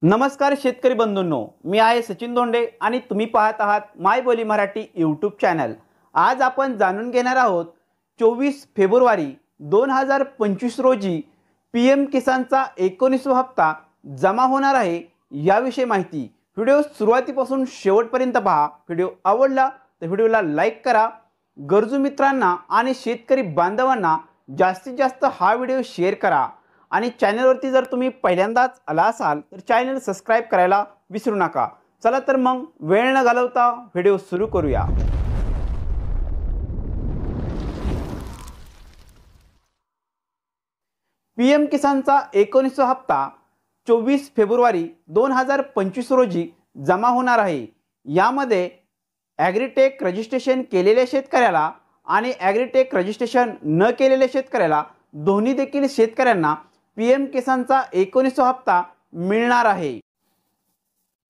नमस्कार शेतकरी बंधूंनो, मी आहे सचिन दोंडे आणि तुम्ही पाहत आहात माय बोली मराठी यूट्यूब चॅनल। आज आपण जाणून घेणार आहोत 24 फेब्रुवारी 2025 रोजी पीएम किसानचा 19वा हप्ता जमा होणार आहे याविषयी माहिती। व्हिडिओ सुरुवातीपासून शेवटपर्यंत पहा। व्हिडिओ आवडला तर व्हिडिओला लाईक करा, गरजू मित्रांना आणि शेतकरी बांधवांना जास्तीत जास्त हा व्हिडिओ शेअर करा आणि चॅनलवरती जर तुम्ही पहिल्यांदाच आला असाल तर चॅनल सबस्क्राइब करायला विसरू नका। चला तर मग वेळ न घालवता व्हिडिओ सुरू करूया। पीएम किसानचा 19वा हप्ता 24 फेब्रुवारी 2025 रोजी जमा होणार आहे। यामध्ये ॲग्रीटेक रजिस्ट्रेशन केलेल्या शेतकऱ्याला आणि ॲग्रीटेक रजिस्ट्रेशन न केलेल्या शेतकऱ्याला दोन्ही देखील शेतकऱ्यांना पीएम किसानचा 19वा हप्ता मिळणार आहे।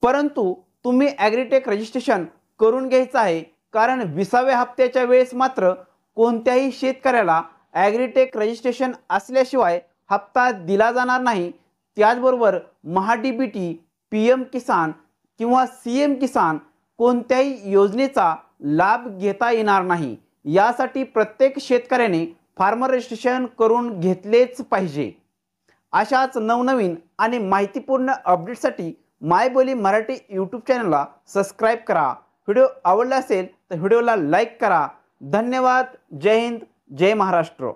परंतु तुम्ही ॲग्रीटेक रजिस्ट्रेशन करून घ्यायचं आहे, कारण 20व्या हप्त्याच्या वेळेस मात्र कोणत्याही शेतकऱ्याला ॲग्रीटेक रजिस्ट्रेशन असल्याशिवाय हप्ता दिला जाणार नाही। त्याचबरोबर महाडीबीटी, पीएम किसान किंवा सीएम किसान कोणत्याही योजनेचा लाभ घेता येणार नाही। यासाठी प्रत्येक शेतकऱ्याने फार्मर रजिस्ट्रेशन करून घेतलेच पाहिजे। अशाच नवनवीन आणि माहितीपूर्ण अपडेटसाठी माय बोली मराठी यूट्यूब चॅनलला सबस्क्राइब करा। व्हिडिओ आवडला असेल तर व्हिडिओला लाईक करा। धन्यवाद। जय हिंद, जय महाराष्ट्र।